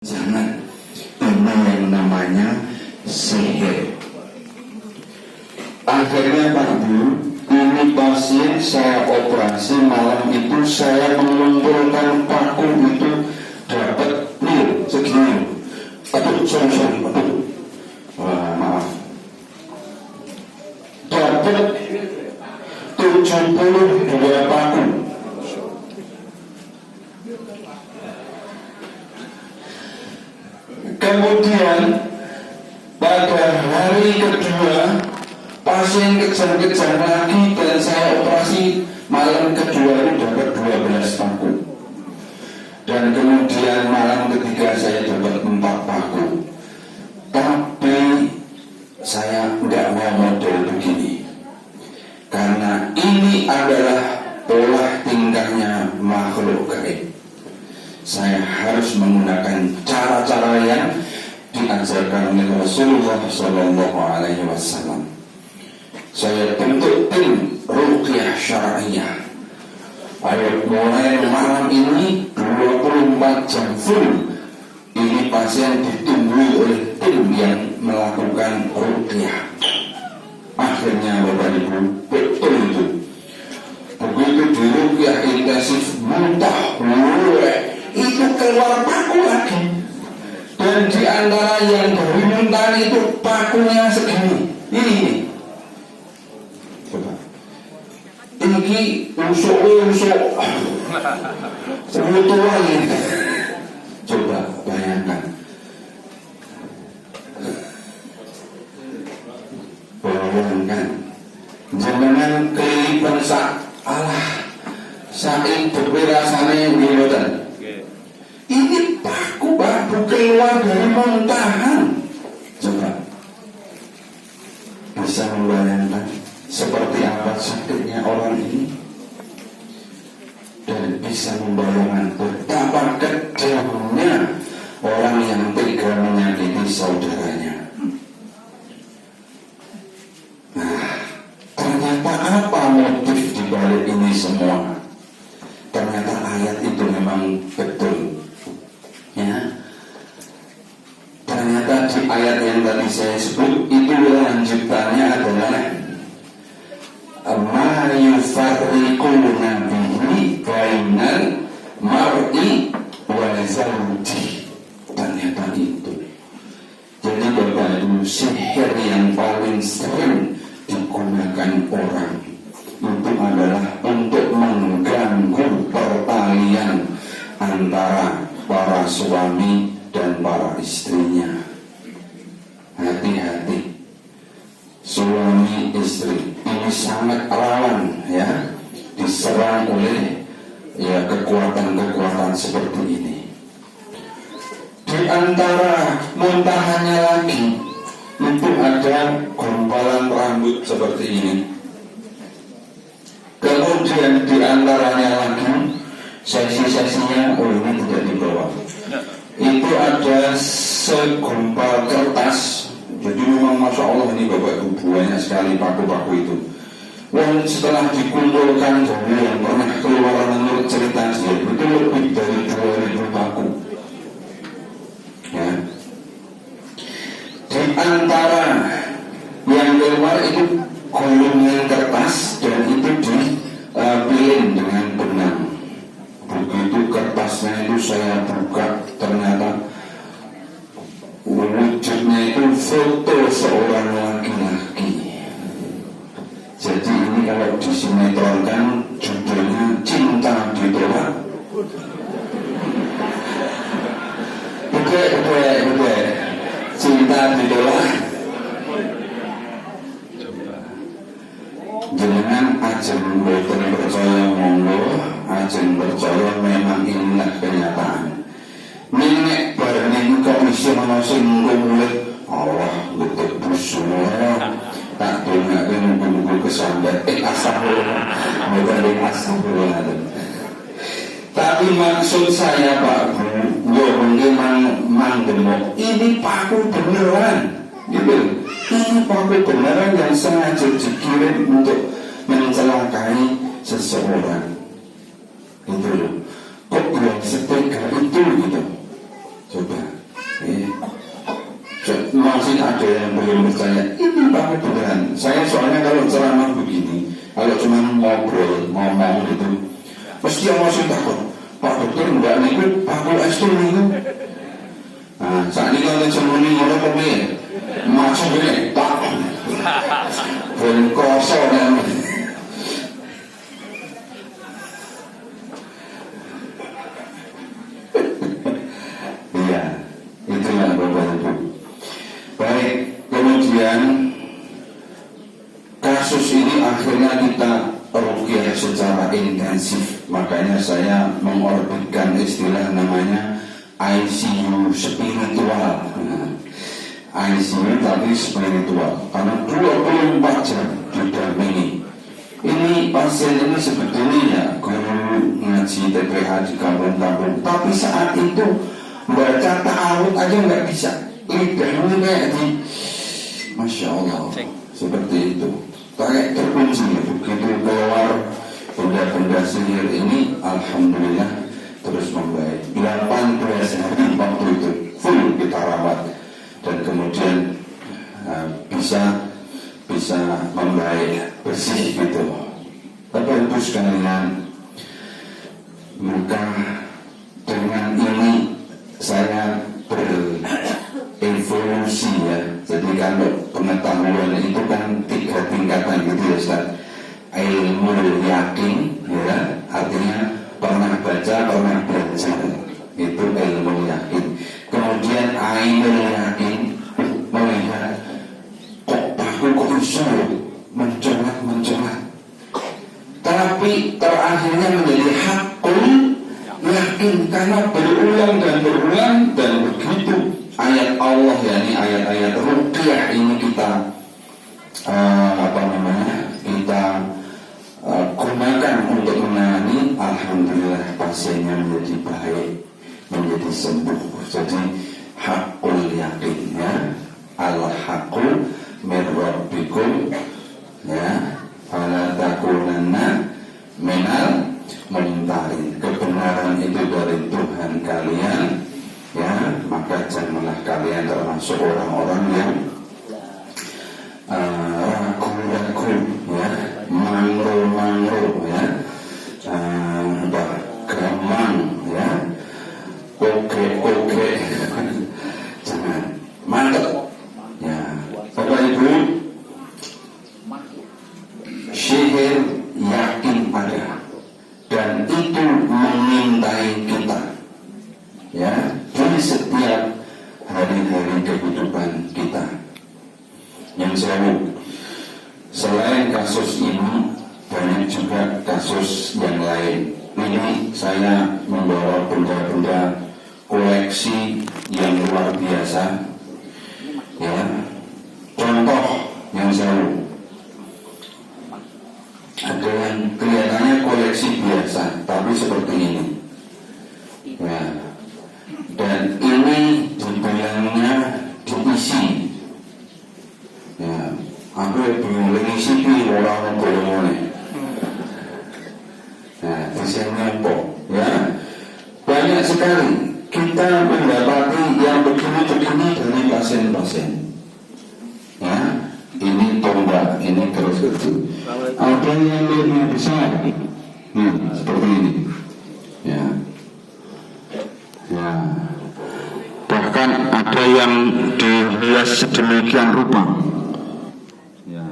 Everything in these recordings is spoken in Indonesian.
Jangan, ini yang namanya sihir. Akhirnya Pak Bu, ini pasien saya operasi malam itu, saya mengumpulkan paku itu dapat nih segini. Sorry, wah maaf. Dapat 72 paku. Kemudian pada hari kedua pasien kejang-kejang lagi dan saya operasi malam kedua itu dapat 12 paku. Dan kemudian malam ketiga saya dapat 4 paku. Tapi saya nggak mau model begini, karena ini adalah pola tingkahnya makhluk gaib. Saya harus menggunakan cara-cara yang diajarkan oleh Rasulullah Shallallahu Alaihi Wasallam. Saya bentuk tim ruqyah syar'iyah. Ayo mulai malam ini 24 jam full. Ini pasien ditunggu oleh tim yang melakukan ruqyah. Akhirnya Bapak Ibu, betul itu. Begitu di ruqyah intensif, muntah, itu keluar paku lagi. Dan di antara yang dari muntah itu pakunya segini. Ini. Coba. Ini usuk. Sebutuan ini. Coba bayangkan. Jangan kelipan Allah saking berwirasane wilodan. Ini paku baru keluar dari muntahan. Coba bisa membayangkan seperti apa sakitnya orang ini, dan bisa membayangkan betapa kejamnya orang yang tega menyakiti saudaranya. Nah, ternyata apa motif dibalik ini semua? Ternyata ayat itu memang betul. Ya, ternyata di ayat yang tadi saya sebut itu lanjutannya adalah ma yufarriquna bihi bainal mar'i wa zawji. Ternyata itu. Jadi Bapak Ibu, sihir yang paling sering digunakan orang itu adalah untuk mengganggu pertalian antara para suami dan para istrinya. Hati-hati, suami istri ini sangat rawan ya diserang oleh kekuatan-kekuatan seperti ini. Di antara muntahannya lagi itu ada gumpalan rambut seperti ini. Kemudian di antaranya lagi sesi-sesinya, ini tidak dibawa. Itu ada segumpal kertas. Jadi memang Masya Allah ini Bapak Ibu banyak sekali paku-paku itu. Dan setelah dikumpulkan dari yang pernah keluar menurut cerita dia, itu lebih dari 2000 paku. Ya. Di antara yang keluar itu gulungan kertas dan itu dipilih dengan benang. Begitu kertasnya itu saya buka, ternyata wujudnya itu foto seorang laki-laki. Jadi ini kalau disinetronkan judulnya Cinta Ditolak. Betul. Cinta Ditolak. Jangan ajeng boten percaya monggo, ajeng percaya memang inilah kenyataan. Nenek bareng kok bisa sing mulai Allah betul semua tak dengar nunggu kesambat astagfirullah. Tapi maksud saya Pak Bu, memang demok ini paku beneran gitu. Ini paku beneran yang sengaja dikirim untuk mencelakai seseorang gitu loh. Kok yang setega itu gitu. Coba, masih ada yang belum percaya. Ini pakai beneran. Saya soalnya kalau ceramah begini, kalau cuma ngobrol, ngomong gitu, mesti orang masih takut. Pak dokter enggak ikut, aku ekstrim itu. Nah, saat ini kalau cemuni orang kopi, masuk ini tak, berkosong ya. Iya, itulah Bapak Ibu. Baik, kemudian kasus ini akhirnya kita ruqyah secara intensif. Makanya saya mengorbitkan istilah namanya ICU spiritual. ICU tapi spiritual, karena 24 jam didampingi. Ini pasien ini sebetulnya guru ngaji TPH di kampung-kampung, tapi saat itu baca ta'awud aja nggak bisa. Lidahnya kayak di, Masya Allah, seperti itu. Kayak terkunci, begitu keluar benda-benda sihir ini, alhamdulillah terus membaik. 18 hari waktu itu full kita rawat dan kemudian bisa membaik bersih gitu. Bapak Ibu sekalian, maka dengan ini saya berevolusi ya. Jadi kalau pengetahuan itu kan 3 tingkatan gitu ya Ustaz. Ilmu yakin ya, artinya pernah baca, pernah belajar, itu ilmu yakin. Kemudian ainul yakin, melihat kok aku kok bisa mencelat, tapi terakhirnya menjadi hakul yakin karena berulang dan begitu ayat Allah, yakni ayat-ayat ruqyah ini kita kita gunakan untuk menangani. Alhamdulillah pasiennya menjadi baik, menjadi sembuh. Jadi hakul yakin ya, al-hakul min rabbikum ya, fala takunanna minal mumtarin. Kebenaran itu dari Tuhan kalian ya, maka janganlah kalian termasuk orang-orang yang ragu-ragu ya, mangro-mangro ya, gamang ya, oke jangan mantap ya. Bapak Ibu, sihir yakin ada dan itu mengintai kita ya di setiap hari-hari kehidupan kita. Yang selain kasus ini banyak juga kasus yang lain. Ini saya membawa benda-benda koleksi yang luar biasa ya. Contoh yang ada yang kelihatannya koleksi biasa tapi seperti ini ya. Dan ini dibilangnya diisi ya, aku bingung lagi sih orang boleh. Nah, desainnya apa ya, banyak sekali kita mendapati yang begini dari pasien-pasien ya. Ini tombak, ini terus itu. Ada yang lebih besar seperti ini ya. Bahkan ada yang dihias sedemikian rupa ya.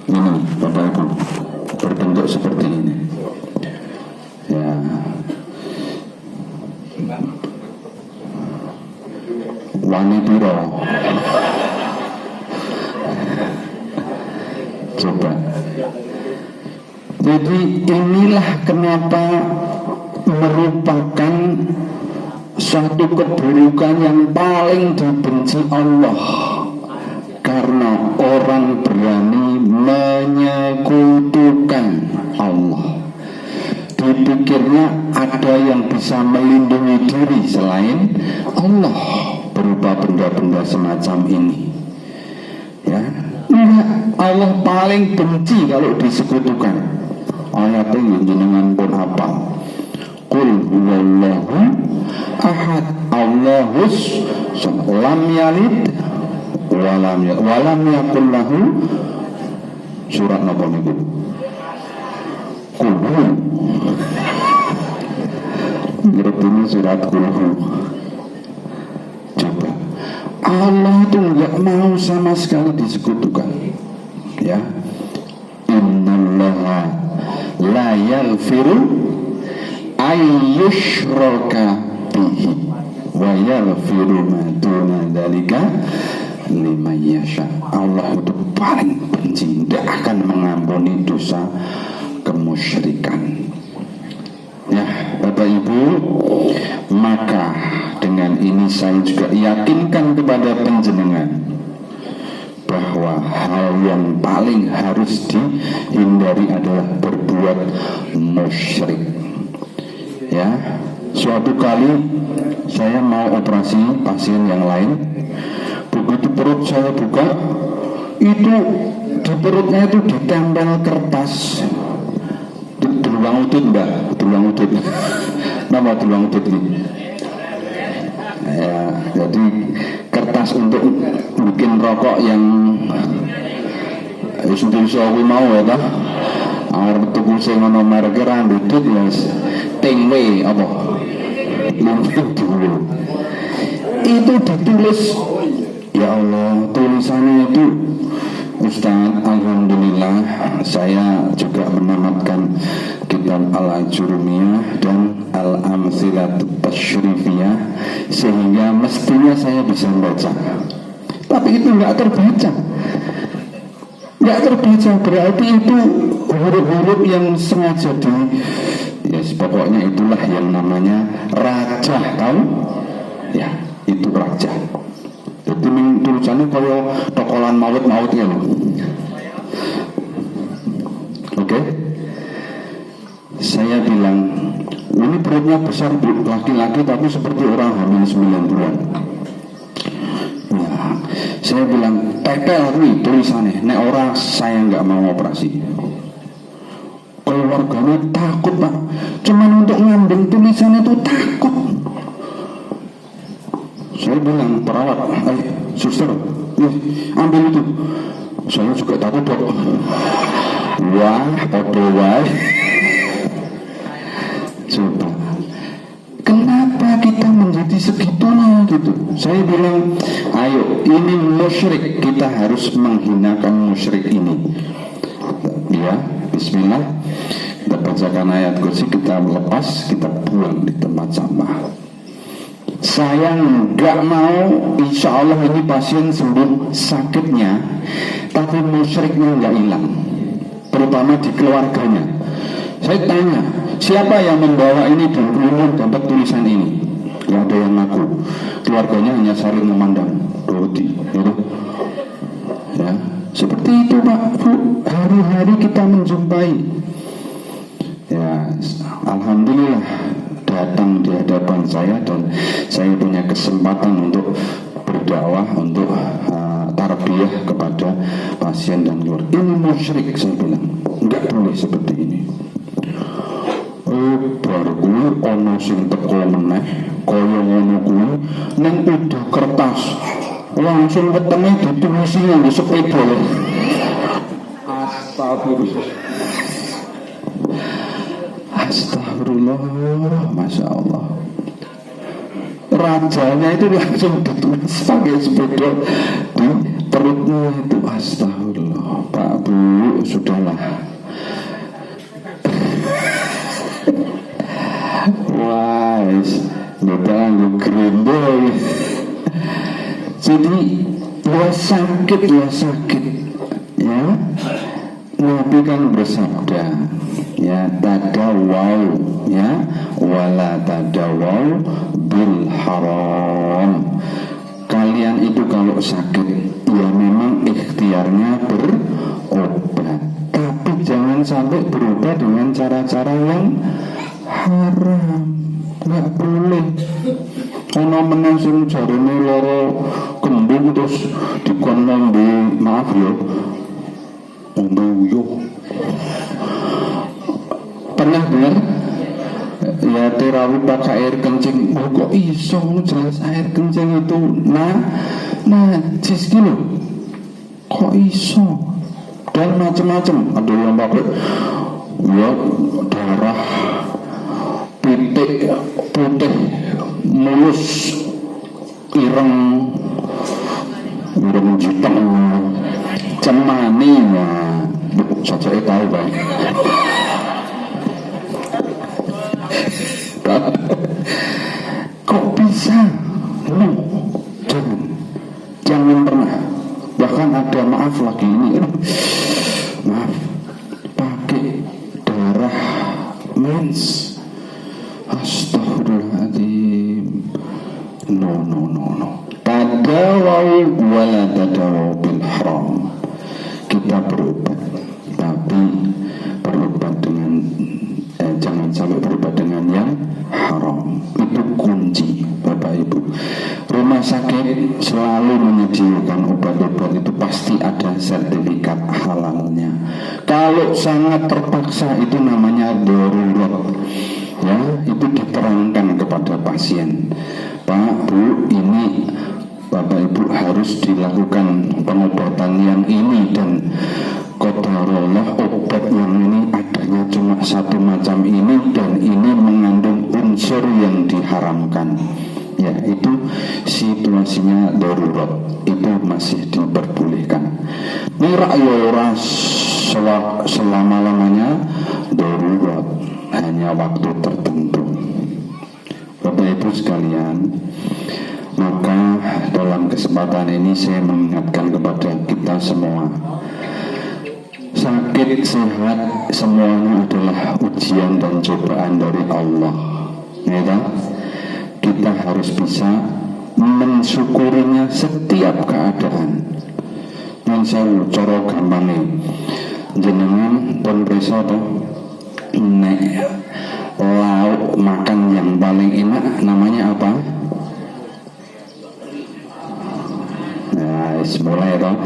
Ini Bapak Ibu, berbentuk seperti ini ya. Wani piro coba. Jadi inilah kenapa merupakan suatu keburukan yang paling dibenci Allah, karena orang berani menyekutukan Allah. Dipikirnya ada yang bisa melindungi diri selain Allah berupa benda-benda semacam ini ya. Allah paling benci kalau disekutukan. Ayatnya jenengan pun apa, Qul huwallahu ahad, Allahus lam yalid walam yakul lahu. Surat napa niku? Kulhu. Ini surat Kulhu. Coba, Allah itu nggak mau sama sekali disekutukan. Ya, innallaha la yaghfiru ayyushraka bihi wa yaghfiru ma duna dzalika liman yasha. Allah itu paling benci, tidak akan mengampuni dosa kemusyrikan. Ya, Bapak Ibu, maka dengan ini saya juga yakinkan kepada panjenengan bahwa hal yang paling harus dihindari adalah berbuat musyrik. Ya, suatu kali saya mau operasi pasien yang lain. Begitu perut saya buka, itu di perutnya itu ditempel kertas. Tulang utut mbak, tulang utut. Nama tulang utut ini. Ya, jadi kertas untuk bikin rokok yang sudah aku mau ya dah. Arep tuku sing ana merek rambut ya Tengwe apa? Dulu. Itu ditulis, ya Allah, tulisannya itu Ustaz, alhamdulillah saya juga menamatkan kitab Al-Ajurumiyah dan Al-Amthilatut Tasyrifiyah, sehingga mestinya saya bisa membaca. Tapi itu nggak terbaca. Berarti itu huruf-huruf yang sengaja ya pokoknya itulah yang namanya raja, tahu? Ya, itu raja. Jadi tulisannya kalau tokolan maut-mautnya loh. Oke? Saya bilang, ini perutnya besar bu, laki-laki tapi seperti orang hamil 9 bulan. Ya, saya bilang, tempel nih tulisannya, nek orang saya nggak mau operasi. Keluarganya takut pak, cuman untuk ngambil tulisannya itu takut. Saya bilang perawat, suster, ambil itu. Saya juga takut dok. Wah, podo wae. Coba, kenapa kita menjadi segitunya gitu? Saya bilang, ayo, ini musyrik, kita harus menghinakan musyrik ini. Ya, Bismillah. Kita bacakan ayat kursi, kita lepas, kita buang di tempat sampah. Saya nggak mau, insya Allah ini pasien sembuh sakitnya, tapi musyriknya nggak hilang, terutama di keluarganya. Saya tanya, siapa yang membawa ini dan kemudian dapat tulisan ini? Nggak ada yang ngaku. Keluarganya hanya saling memandang, roti, gitu. Ya, seperti itu Pak Bu. Hari-hari kita menjumpai. Ya, alhamdulillah datang di hadapan saya dan saya punya kesempatan untuk berdakwah, untuk tarbiyah kepada pasien dan keluarga. Ini musyrik, saya bilang, nggak boleh seperti ini. Baru gue ono sing teko meneh kaya ngono kuwi ning udah kertas langsung wetenge ditulisi nganggo sepeda. Astagfirullah, Masya Allah. Rajanya itu langsung ditulis pakai sepeda di perutnya itu. Astagfirullah, Pak Bu, sudahlah. Wais, udah gerindo. Jadi ya sakit, ya. Nabi kan bersabda, ya tadawau, ya wala tadawau bil haram. Kalian itu kalau sakit, ya memang ikhtiarnya berobat, tapi jangan sampai berobat dengan cara-cara yang haram. Nggak boleh. Ono meneng sing jarene lara kembung terus dikon ngombe, maaf ya, ngombe uyuh. Pernah dengar? ya terawih pakai air kencing. Oh, kok iso, jelas air kencing itu najis gitu. Kok iso? Dan macam-macam. Ada yang pakai ya darah pitik putih mulus ireng jiteng cemani saja tahu baik. Kok bisa? Jangan pernah. Bahkan ada maaf lagi ini, maaf, pakai darah mens. Astaghfirullahaladzim. No. Tadawau wala tadawau bil haram. Kita berobat, tapi berobat dengan jangan sampai berobat dengan yang haram. Itu kunci, Bapak Ibu. Rumah sakit selalu menyediakan obat-obat itu pasti ada sertifikat halalnya. Kalau sangat terpaksa itu namanya darurat. Ya, itu diterangkan kepada pasien, Pak, Bu, ini Bapak Ibu harus dilakukan pengobatan yang ini, dan qadarullah obat yang ini adanya cuma satu macam ini, dan ini mengandung unsur yang diharamkan. Ya, itu situasinya darurat, itu masih diperbolehkan. Mirak ya ora selama-lamanya darurat, hanya waktu tertentu. Bapak Ibu sekalian, maka dalam kesempatan ini saya mengingatkan kepada kita semua, sakit sehat semuanya adalah ujian dan cobaan dari Allah, ya. Kita harus bisa mensyukurinya setiap keadaan. Yang saya cara gampangnya, jenengan pun bisa nek lauk makan yang paling enak namanya apa? Nah, mulai toh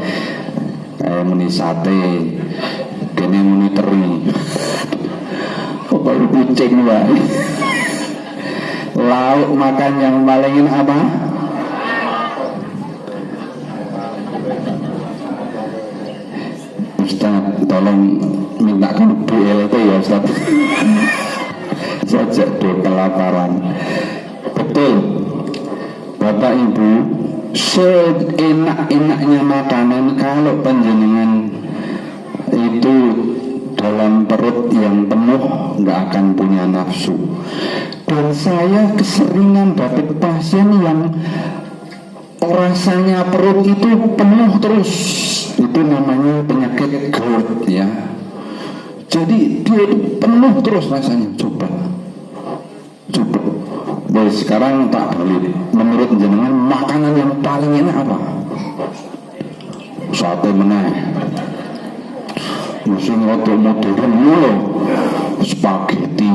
kayak muni sate, kene muni teri, pokoknya kucing wae. Lauk makan yang paling enak apa? Ustaz, tolong mintakan BLT ya Ustaz. Sejak kelaparan. Betul, Bapak Ibu, seenak-enaknya makanan kalau panjenengan itu dalam perut yang penuh nggak akan punya nafsu. Dan saya keseringan dapat pasien yang rasanya perut itu penuh terus. Itu namanya penyakit GERD, ya. Jadi dia penuh terus rasanya. Coba. Baik, sekarang tak balik. Menurut jenengan makanan yang paling enak apa? Sate meneh. Musim rodo modern lho. Spaghetti.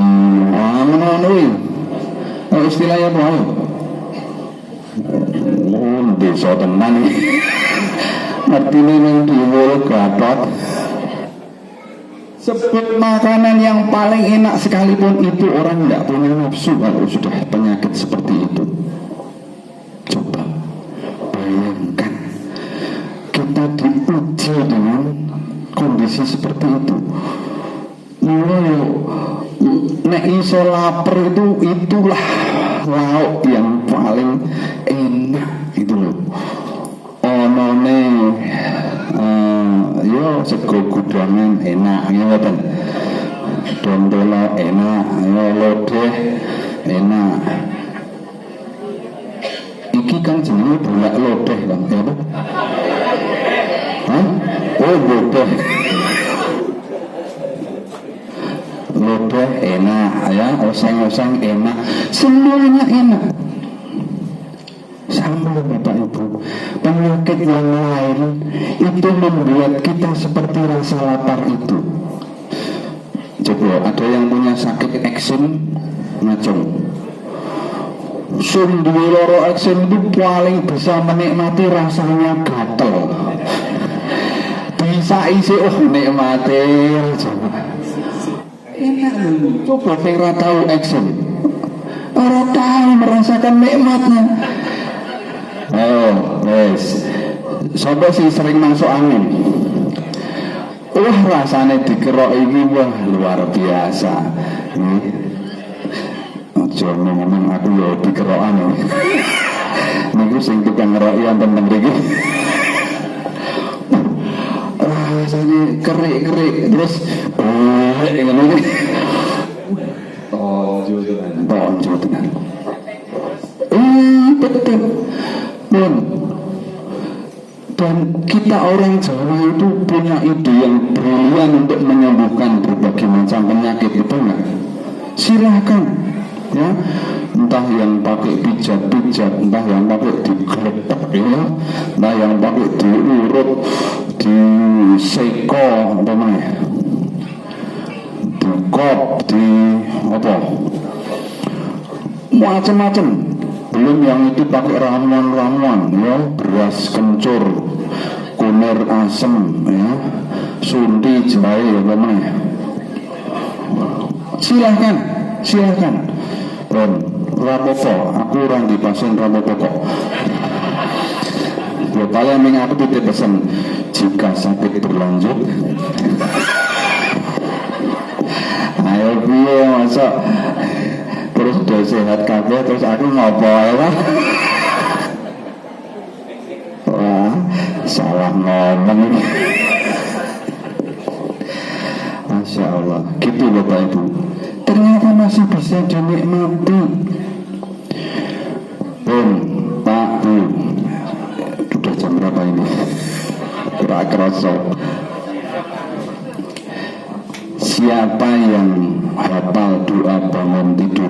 Ngono istilahnya apa? Desa tenan. Ngerti ning diwul gatot. Sebut makanan yang paling enak sekalipun itu orang tidak punya nafsu kalau sudah penyakit seperti itu. Coba bayangkan kita diuji dengan kondisi seperti itu. Nek iso lapar itulah lauk yang paling enak itu loh. Onone yo sego gudangan enak ngoten. Dondolo enak, yo lodeh enak. Iki kan jenenge bulak lodeh kan, ya apa? Hah? Oh, lodeh. Lodeh enak, ya, oseng-oseng enak. Semuanya enak. Sama Bapak Ibu, penyakit yang lain itu membuat kita seperti rasa lapar itu. Coba ada yang punya sakit eksim ngacung. Duwe loro eksim itu paling bisa menikmati rasanya gatel. Bisa isi nikmati. Enak lho. Coba sing ora tahu action. Ora tahu merasakan nikmatnya. Oh, wes. Sopo sing sering masuk angin? Wah, rasane dikerok iki wah luar biasa. Ojo ngomong aku yo dikerokan. Niku sing tukang ngeroki wonten teng mriki. Rasane kerik-kerik terus ngono iki. Tonjo tenan. Betul. Dan kita orang Jawa itu punya ide yang brilian untuk menyembuhkan berbagai macam penyakit, itu enggak? Silakan, ya. Entah yang pakai pijat-pijat, entah yang pakai digeletak, ya, entah yang pakai diurut, diseko, apa namanya, dikop, di apa, macam-macam. Belum yang itu pakai ramuan-ramuan, ya, beras kencur, kunir asem, ya, sunti jahe, apa namanya. Silakan. Rapopo, aku orang di pasien rapopo kok. Ya paling aku titip pesan, jika sakit berlanjut, ayo piye masa terus udah sehat kabeh terus aku ngopo ya Pak? Wah, salah ngomong ini. Masya Allah, gitu Bapak Ibu. Ternyata masih bisa dinikmati. Pak Bu, sudah jam berapa ini? Kurang kerasa. Siapa yang hafal doa bangun tidur?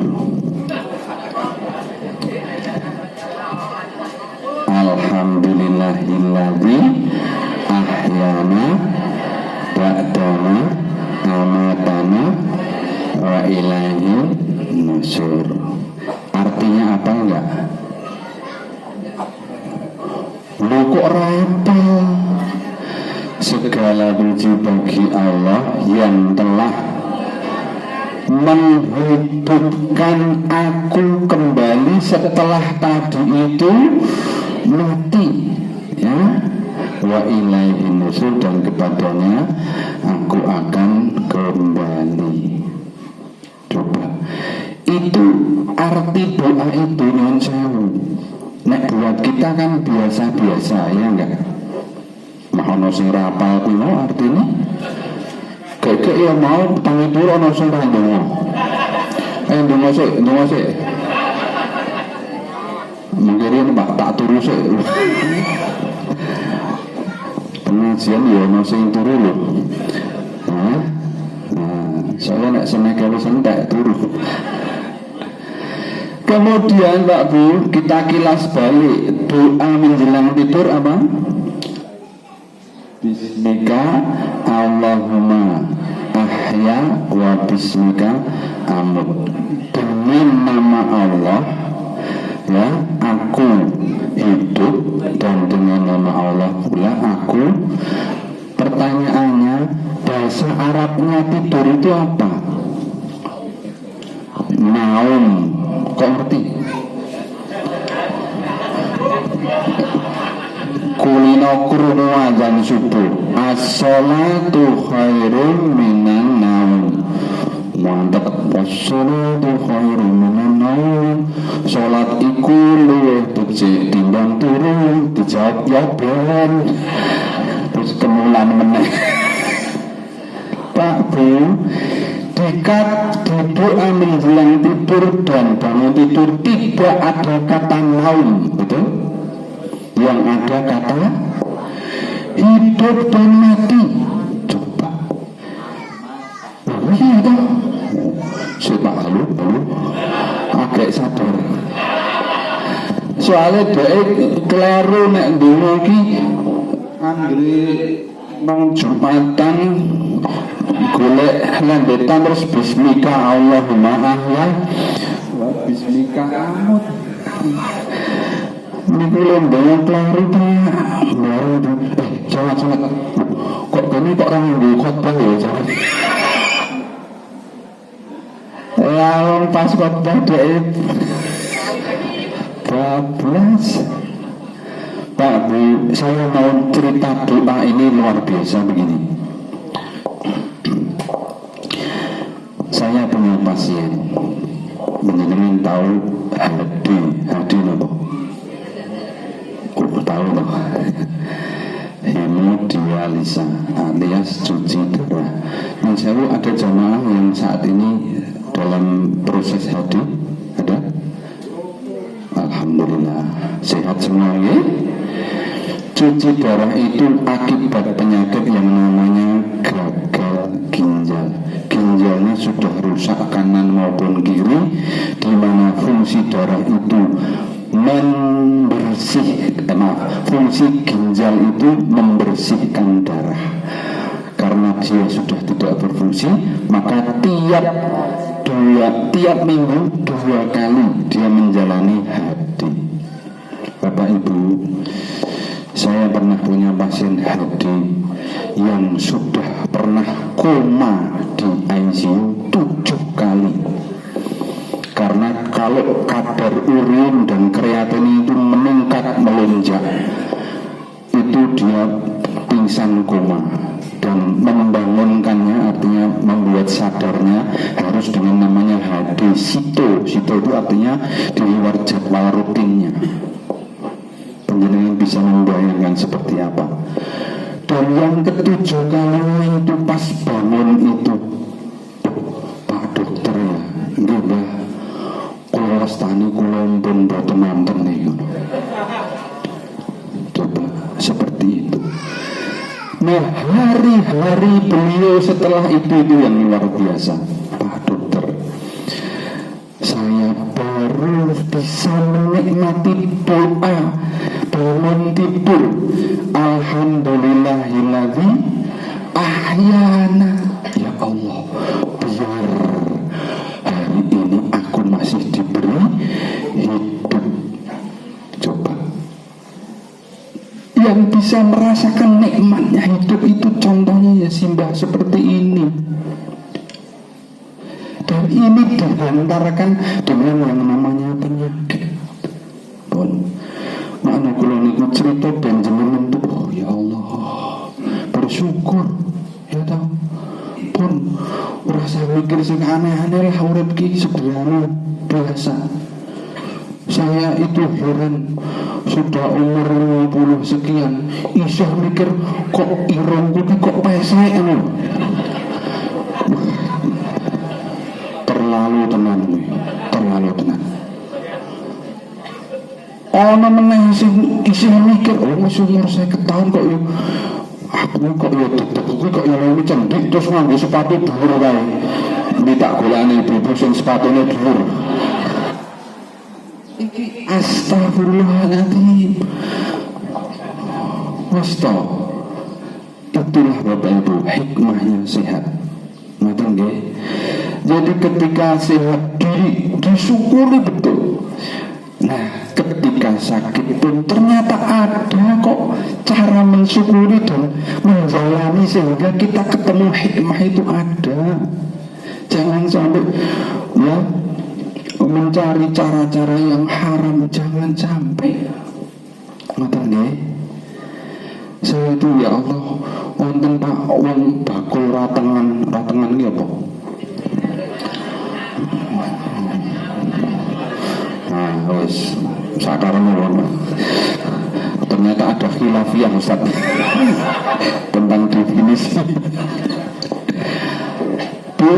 Alhamdulillahilladzi ahyana ba'dama amatana wa ilaihi nusyur. Artinya apa enggak? Lu kok rapal? Segala puji bagi Allah yang telah menghidupkan aku kembali setelah tadi itu mati, ya. Wa ilaihi nusyur, dan kepadanya aku akan kembali. Coba itu arti doa itu non sewu. Nek buat kita kan biasa-biasa, ya enggak? Ono sing rapal kuwi artine kayak ya mau tangi pura ono sing ra ndonga. Ndonga sik. Mungkin Pak tak turu sik. Pengajian ya ono sing turu lho. Nah, saya nek seneke wis entek turu. Kemudian Pak Bu, kita kilas balik doa menjelang tidur apa? Bismika Allahumma ahya wa bismika amut. Demi nama Allah, ya, aku hidup, dan dengan nama Allah pula aku. Pertanyaannya, bahasa Arabnya tidur itu apa? Naum. Kok ngerti? Kulino krungu azan subuh, as-sholatu khairun minan naum. Mantap, as-sholatu khairun minan naum. Sholat iku luwih becik timbang turu. Dijawab ya ben. Terus kemulan meneh. Pak Bu, dekat di doa menjelang tidur dan bangun tidur tidak ada kata naum, betul? Yang ada kata hidup dan mati. Coba. Oh iya toh. Siapa lalu agak sadar. Soalnya dia keliru nek dulu ki anggere nang Jumatan golek lembetan terus bismika Allahumma ahya wa bismika amut. Niku lembang keliru Pak. Jangan kok gini kok orang nganggo khotbah ya jangan. Lalu pas khotbah dhek bablas. Pak Bu, saya mau cerita doa ini luar biasa begini. Saya punya pasien, menjenengan tahu hadi nopo? Tahu loh. Hemodialisa alias cuci darah. Nah, saya ada jamaah yang saat ini dalam proses hadi, ada? Alhamdulillah sehat semua ya. Cuci darah itu akibat penyakit yang namanya gagal ginjal. Ginjalnya sudah rusak kanan maupun kiri, di mana fungsi darah itu fungsi ginjal itu membersihkan darah. Karena dia sudah tidak berfungsi, maka tiap minggu 2 kali dia menjalani hadi. Bapak Ibu, saya pernah punya pasien hadi yang sudah pernah koma di ICU 7 kali. Karena kalau kadar urin dan kreatin itu meningkat melonjak, itu dia pingsan koma. Dan membangunkannya, artinya membuat sadarnya, harus dengan namanya hadi sito. Sito itu artinya di luar jadwal rutinnya. Penjenengan bisa membayangkan seperti apa. Dan yang ke-7 kalinya itu pas bangun itu, Pak dokter ya, enggak mbah, kula wastani kula pun boten nonton niku. Coba seperti itu. Nah, hari-hari beliau setelah itu yang luar biasa. Pak dokter, saya baru bisa menikmati doa bangun tidur. Alhamdulillahilladzi ahyana. Ya Allah, biar hari ini aku masih diberi hidup. Coba, yang bisa merasakan nikmatnya hidup itu contohnya ya simbah seperti ini. Dan ini dihantarkan dengan yang namanya penyakit. Pun makna kula niku cerita ben jenengan tuh, oh ya Allah, bersyukur ya tahu. Pun ora usah mikir sing aneh-aneh lah, urip ki sederhana biasa. Saya itu heran, sudah umur 50 sekian iso mikir kok irungku ki kok pesek ngono. Terlalu tenan. Ana meneh sing isih mikir, oh wis umur 50 tahun kok yo aku kok yo tetep kok yo lemu cendik terus nganggo sepatu dhuwur kae. Minta golane ibu sing sepatune dhuwur. Iki astagfirullahaladzim. Wasta. Itulah Bapak Ibu hikmahnya sehat. Ngoten nggih. Jadi ketika sehat disyukuri betul. Nah, ketika sakit pun ternyata ada kok cara mensyukuri dan menjalani sehingga kita ketemu hikmah itu ada. Jangan sampai ya mencari cara-cara yang haram, jangan sampai. Ngoten nggih. Saya itu ya Allah, wonten Pak wong bakul ratengan iki apa? Nah, wis sakarane ngono. Ternyata ada khilafiyah Ustaz tentang definisi. Bu,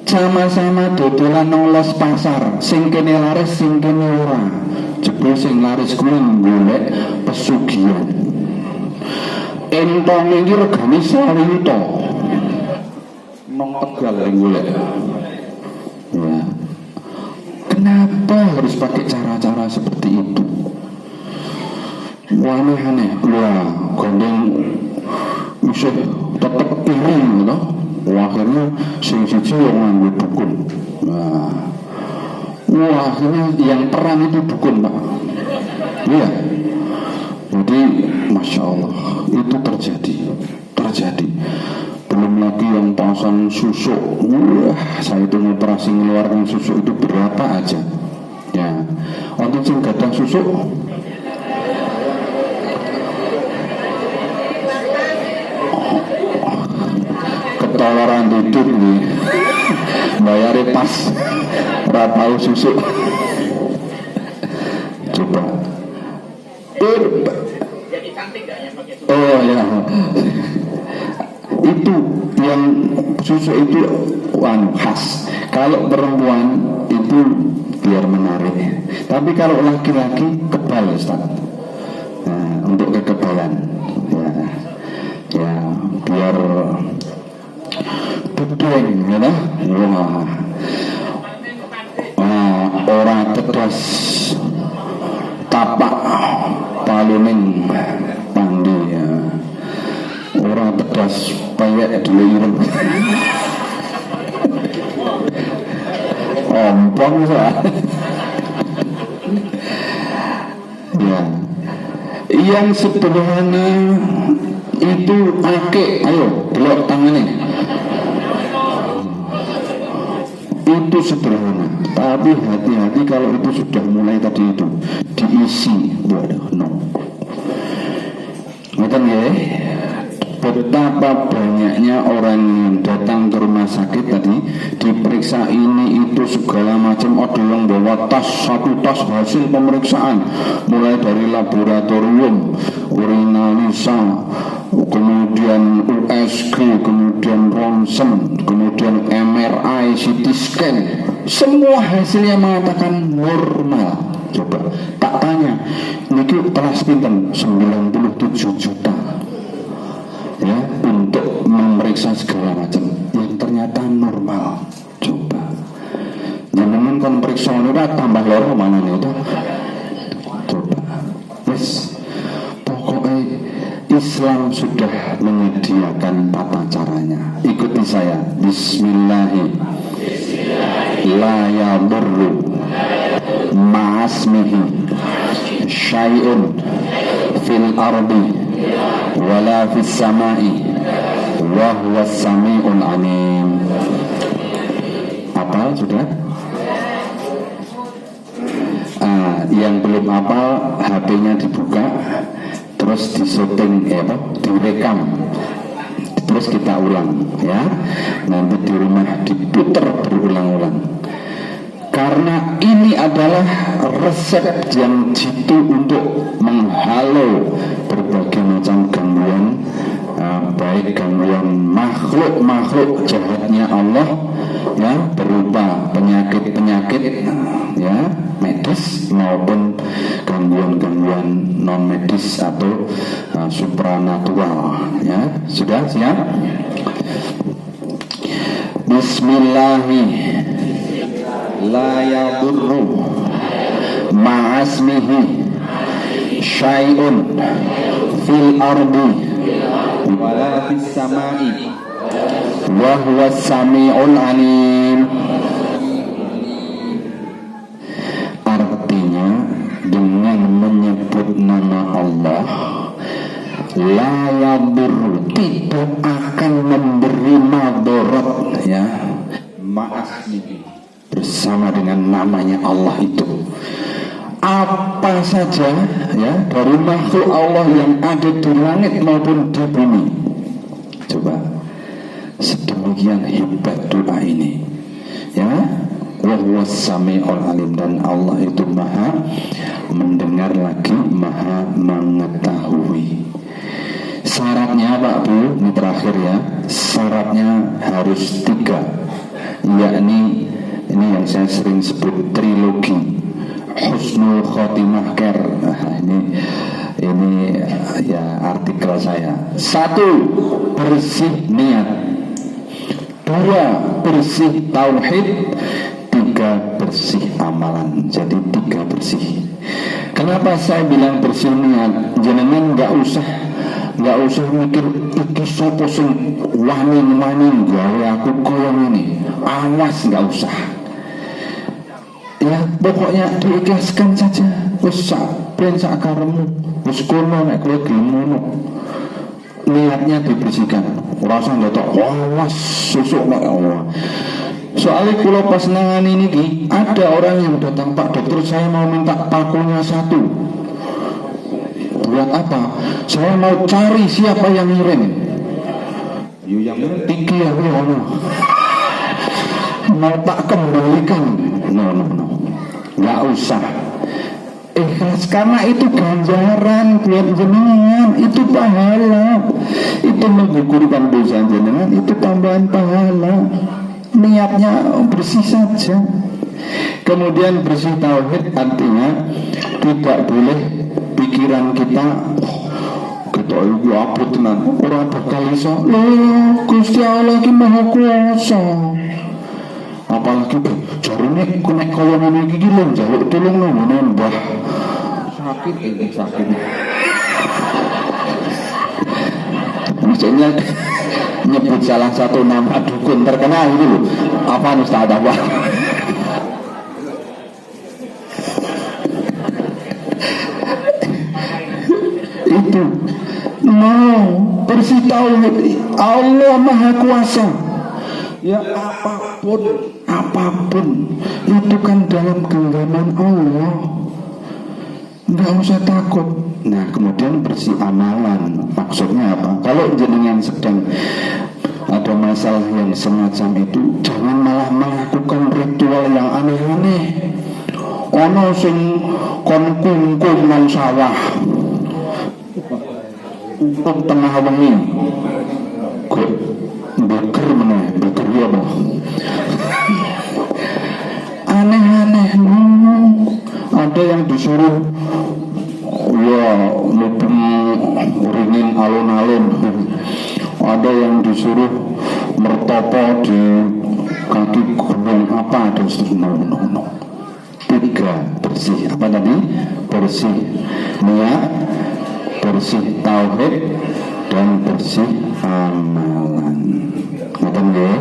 sama-sama dodolan nolos pasar, sing kene laris sing kene ora. Jebul sing laris kuwi golek pesugihan. Entong iki regane 1.000 juta. Nang Tegal yang golek. Ya. Kenapa harus pakai cara-cara seperti itu? Aneh-aneh. Wah, gondeng bisa tetap iri gitu. Akhirnya sing siji yang nganggo dukun. Wah, akhirnya yang perang itu dukun, Pak. Iya. Jadi Masya Allah itu terjadi. Belum belum lagi yang pasang susuk. Wah, saya itu operasi mengeluarkan susuk itu berapa aja. Ya, untuk sing gadah susuk ketularan duduk nih, bayarnya pas, rapau susuk. Coba. Oh ya, itu yang susu itu khas. Kalau perempuan itu biar menarik, tapi kalau laki-laki kebal, Ustaz. Nah, untuk kekebalan, ya biar bedueng, ya lah. Orang tegas tapak paluning pandi ya. Orang tegas payek dulu ompong sah. Ya, yang sederhana itu ake, ayo belok tangannya. Itu sederhana, tapi hati-hati kalau itu sudah mulai tadi itu diisi, waduh, no. Ngerti ya? Betapa banyaknya orang yang datang ke rumah sakit tadi diperiksa ini itu segala macam, ada yang bawa tas, satu tas hasil pemeriksaan mulai dari laboratorium, urinalisa, kemudian USG, kemudian ronsen, kemudian MRI, CT scan, semua hasilnya mengatakan normal. Coba tak tanya, ini telah pinten 97 juta ya untuk memeriksa segala macam yang ternyata normal. Coba jangan kan periksa ini tambah loro mana nih itu. Coba yes, pokoknya Islam sudah menyediakan tata caranya. Ikuti saya. Bismillahirrahmanirrahim. La yadurru ma'asmihi syai'un fil ardi wala fis samai wa huwas sami'ul alim. Apa sudah? Yang belum hafal HP-nya dibuka, terus disyuting, direkam, terus kita ulang ya. Nanti di rumah diputar berulang-ulang. Karena ini adalah resep yang jitu untuk menghalau berbagai macam gangguan, baik gangguan makhluk jahatnya Allah ya, berupa penyakit-penyakit ya medis maupun gangguan-gangguan non medis atau supranatural ya. Sudah siap? Bismillahirrahmanirrahim. La yadurru ma'asmihi syai'un fil ardi wala fis samai wa huwas sami'ul alim. Artinya dengan menyebut nama Allah, la yadurru, tidak akan memberi madarat ya, ma'asmihi, bersama dengan namanya Allah itu, apa saja ya dari makhluk Allah yang ada di langit maupun di bumi. Coba, sedemikian hebat doa ini ya. Wa huwas sami'ul alim, dan Allah itu maha mendengar lagi maha mengetahui. Syaratnya Pak Bu, ini terakhir ya, syaratnya harus 3, yakni ini yang saya sering sebut trilogi husnul khotimah care. Ini ya artikel saya. 1, bersih niat. 2, bersih tauhid. 3, bersih amalan. Jadi 3 bersih. Kenapa saya bilang bersih niat? Jenengan nggak usah mikir iki sapa sing wani gawe aku koyo ngene. Awas, nggak usah. Ya, pokoknya diikhlaskan saja. Wis sak ben sak karepmu. Wis kono nek kowe gelem ngono. niatnya dibersihkan. Rasa ndotok was susuk nek Allah. Soalnya kalau pas nangani ini ada orang yang datang, Pak dokter saya mau minta pakunya 1. Buat apa? Saya mau cari siapa yang ngirim. Yang ngirim tinggi ya Allah. Mau tak kembalikan. No. Nggak usah. Ikhlas karena itu ganjaran buat jenengan, itu pahala, itu menggugurkan dosa jenengan, itu tambahan pahala. Niatnya bersih saja. Kemudian bersih tauhid artinya tidak boleh pikiran kita kita ibu apa tenan orang bakal iso Gusti Allah ki maha kuasa. Apalagi jarune nek kaya ngene iki lho njaluk tulung nang Mbah. Sakit. Maksudnya nyebut salah satu nama dukun terkenal itu loh. Apa Ustaz apa? Itu bersih tauhid. Allah maha kuasa. Ya apapun itu kan dalam genggaman Allah, nggak usah takut. Nah kemudian bersih amalan, maksudnya apa? Kalau jenengan sedang ada masalah yang semacam itu, jangan malah melakukan ritual yang aneh-aneh. Ono sing kon kungkum nang sawah untuk tengah wengi kok beker meneh, beker apa? Aneh-aneh. Ada yang disuruh ya mubeng ringin alun-alun, ada yang disuruh mertopo di kaki gunung apa, dan seterusnya. 3 bersih apa tadi? Bersih niat, bersih tauhid, dan bersih amalan. Ngoten nggih.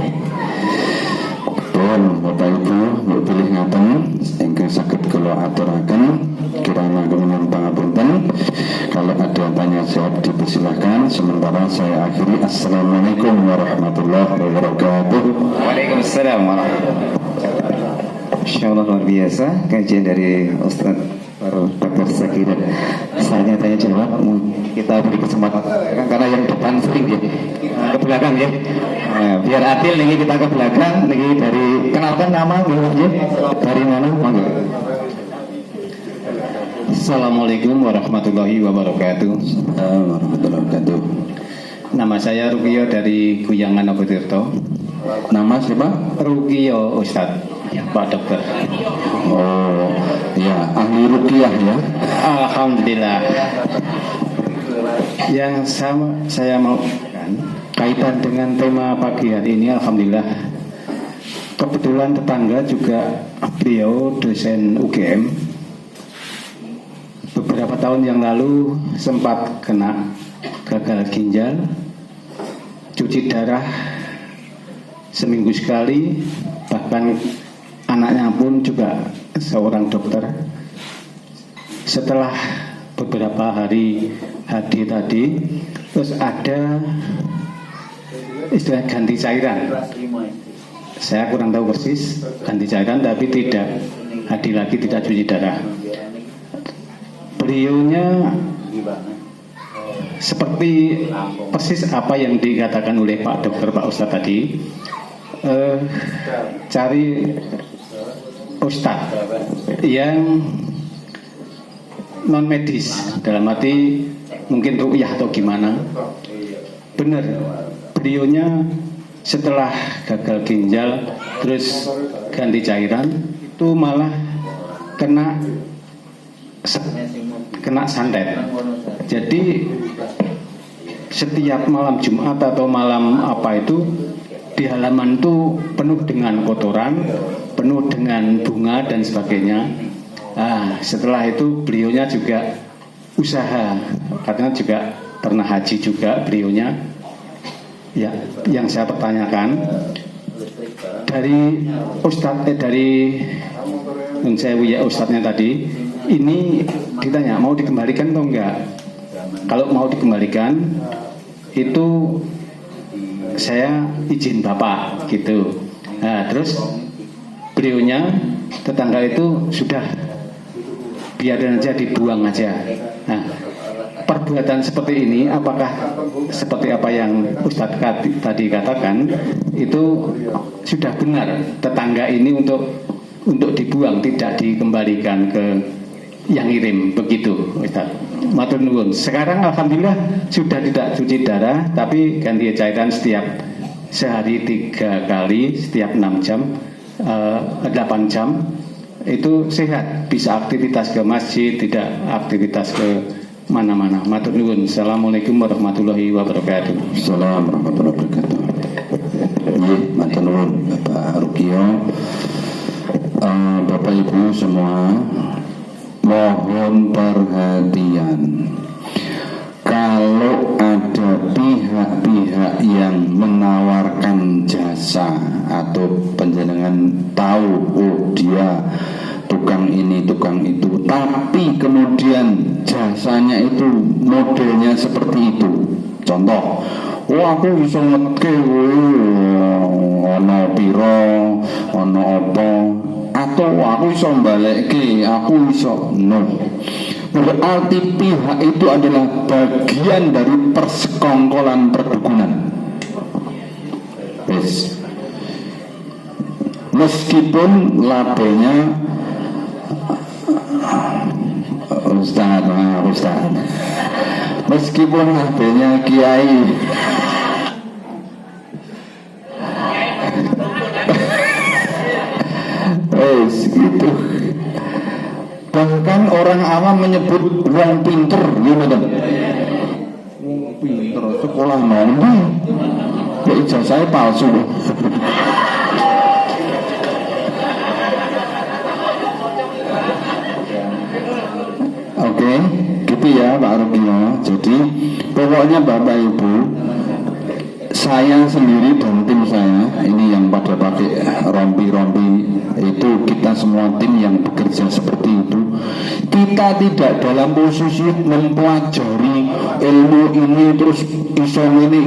Pun Bapak Ibu mbok pilih ngaten ingkang saged kula aturaken kirana kemenawi pangapunten. Kalau ada tanya jawab dipersilahkan. Sementara saya akhiri. Assalamualaikum warahmatullahi wabarakatuh. Waalaikumsalam warahmatullahi wabarakatuh. Insyaallah luar biasa kajian dari Ustaz Dr. Zakir. Saya tanya jawab, kita beri kesempatan karena yang depan sering ya ke belakang ya. Biar adil nih kita ke belakang nih. Dari kenalkan nama ya, dari mana? Assalamualaikum warahmatullahi wabarakatuh. Warahmatullahi wabarakatuh. Nama saya Rukiyo dari Guyangan Abotirto. Nama siapa? Rukiyo Ustaz, Pak Dokter. Oh ya, ahli ruqyah ya. Alhamdulillah. Yang saya mau kaitan dengan tema pagi hari ini, alhamdulillah. Kebetulan tetangga juga beliau dosen UGM. Beberapa tahun yang lalu sempat kena gagal ginjal, cuci darah seminggu sekali, bahkan anaknya pun juga seorang dokter. Setelah beberapa hari hadir tadi, terus ada istilah ganti cairan. Saya kurang tahu persis ganti cairan, tapi tidak hadir lagi, tidak cuci darah. Beliaunya seperti persis apa yang dikatakan oleh Pak Dokter, Pak Ustadz tadi. Cari ustadz yang non medis, dalam arti mungkin ruqyah atau gimana. Benar, beliaunya setelah gagal ginjal terus ganti cairan itu malah kena santet. Jadi setiap malam Jumat atau malam apa itu di halaman itu penuh dengan kotoran, penuh dengan bunga dan sebagainya. Setelah itu beliaunya juga usaha, karena juga pernah haji juga beliaunya. Ya, yang saya pertanyakan dari ustadznya tadi, ini ditanya mau dikembalikan atau enggak? Kalau mau dikembalikan, itu saya izin bapak gitu. Nah, terus beliaunya tetangga itu sudah biarin aja, dibuang aja. Nah, perbuatan seperti ini apakah seperti apa yang Ustadz tadi katakan itu sudah benar tetangga ini untuk dibuang, tidak dikembalikan ke yang ngirim, begitu Ustadz? Matur nuwun. Sekarang alhamdulillah sudah tidak cuci darah, tapi ganti cairan setiap sehari 3 kali, setiap 6 jam, 8 jam. Itu sehat, bisa aktivitas ke masjid, tidak aktivitas ke mana-mana. Matur nuwun. Assalamualaikum warahmatullahi wabarakatuh. Assalamualaikum warahmatullahi wabarakatuh. Nggih, matur nuwun Bapak Rukio. Bapak Ibu semua, mohon perhatian. Kalau ada pihak-pihak yang menawarkan jasa atau penjenengan tahu, oh dia tukang ini, tukang itu, tapi kemudian jasanya itu modelnya seperti itu. Contoh, oh aku bisa ngetke ono piro, ono apa, atau aku bisa balekke, aku bisa no. Berarti pihak itu adalah bagian dari persekongkolan perdukunan. Yes. Meskipun labelnya Ustaz, meskipun labelnya kiai, gitu. Bahkan orang awam menyebut orang pinter, gimana? Pinter, sekolah mana? Ya ijazahnya palsu. Oke, gitu ya Pak Rukio. Jadi pokoknya Bapak Ibu, saya sendiri dan tim saya ini yang pada pakai rompi-rompi itu, kita semua tim yang bekerja seperti itu. Kita tidak dalam posisi mempelajari ilmu ini terus iso ini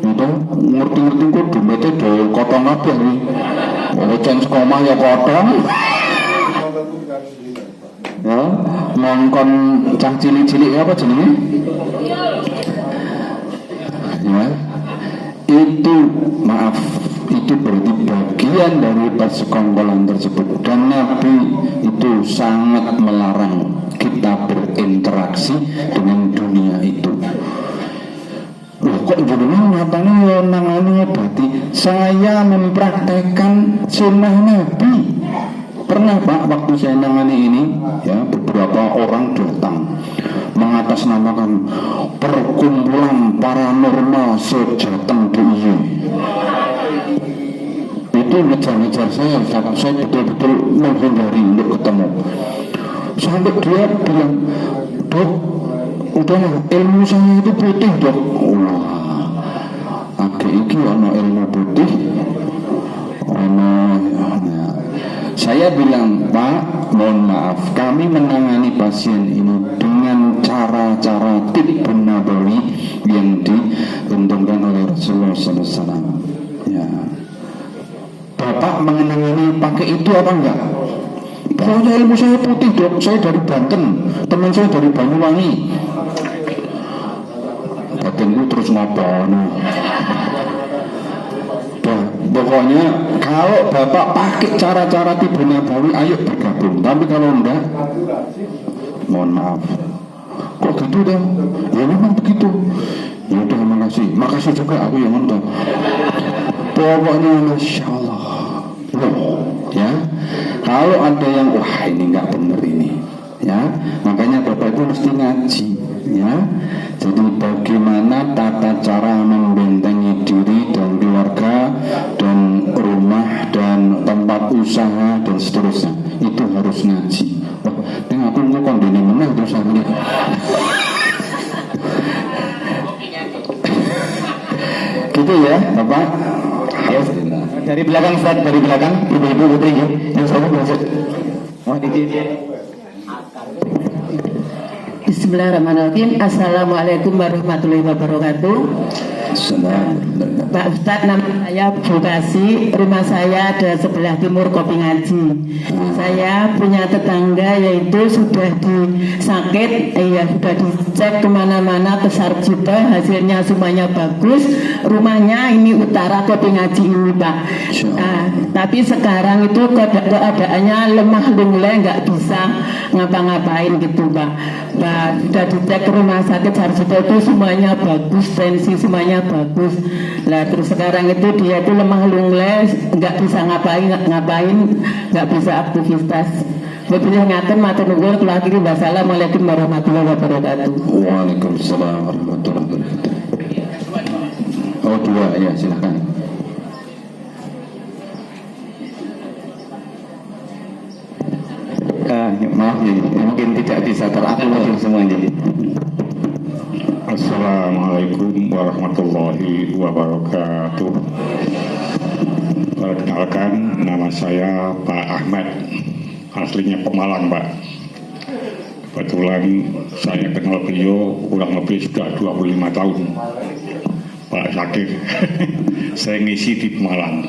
itu ngerti-ngerti kok dompetnya do kotong apa nih, ocen sekomah ya kotong ya, ngongkon cah cilik-cilik apa jenenge ya, itu maaf, itu berarti bagian dari persekongkolan tersebut. Dan Nabi itu sangat melarang kita berinteraksi dengan dunia itu. Loh kok jenengan nyatanya ya nangani berarti saya mempraktekkan sunnah Nabi. Pernah Pak, waktu saya nangani ini ya, beberapa orang datang mengatasnamakan perkumpulan paranormal sejateng DIY. Itu ngejar-ngejar saya betul-betul menghindari untuk ketemu. Sampai dia bilang, "Dok, udahlah, ilmu saya itu putih dok." Wah, agak iki ono ilmu putih, ono ya. Saya bilang, Pak, mohon maaf, kami menangani pasien ini dengan cara-cara tibbun nabawi yang dibentukkan oleh Rasulullah SAW. Ya. Bapak menangani pakai itu apa enggak? Pokoknya ilmu saya putih dok, saya dari Banten, teman saya dari Banyuwangi. Batinku terus ngapa nih? Pokoknya kalau Bapak pakai cara-cara tibbun nabawi, ayo bergabung. Tapi kalau enggak, mohon maaf. Kok gitu dong? Ya memang begitu. Ya udah, makasih juga aku yang nonton. Pokoknya Masya Allah. Loh, ya. Kalau ada yang wah ini nggak benar ini, ya. Makanya Bapak itu mesti ngaji, ya. Jadi bagaimana tata cara membentengi diri dan keluarga dan rumah dan tempat usaha dan seterusnya, itu harus ngaji. Wah, ini aku ngomong dini menang terus aku lihat. Gitu ya, Bapak. Ayo, dari belakang Ustaz, dari belakang ibu-ibu putri ya, yang saya belajar. Wah, dikit. Bismillahirrahmanirrahim. Assalamualaikum warahmatullahi wabarakatuh. Pak Ustadz, nama saya Bu Kasih. Rumah saya ada sebelah timur Kopi Ngaji. Saya punya tetangga yaitu sudah disakit, sudah dicek kemana-mana ke Sarjito, hasilnya semuanya bagus. Rumahnya ini utara Kopi Ngaji ini, Pak. Tapi sekarang itu keadaannya lemah lunglai, nggak bisa ngapa-ngapain gitu, Pak. Sudah dicek ke rumah sakit Sarjito itu semuanya bagus, tensi semuanya bagus. Lah terus sekarang itu dia itu lemah lunglai, nggak bisa ngapain, nggak bisa aktivitas. Betul ngaten matur nuwun kula akhiri. Wassalamualaikum warahmatullahi wabarakatuh. Waalaikumsalam warahmatullahi wabarakatuh. Oh, dua ya, silakan. Maaf ya, mungkin tidak bisa terakomodir semuanya. Assalamualaikum warahmatullahi wabarakatuh. Perkenalkan, nama saya Pak Ahmad, aslinya Pemalang, Pak. Kebetulan saya kenal beliau kurang lebih sudah 25 tahun. Pak Zakir, saya ngisi di Pemalang.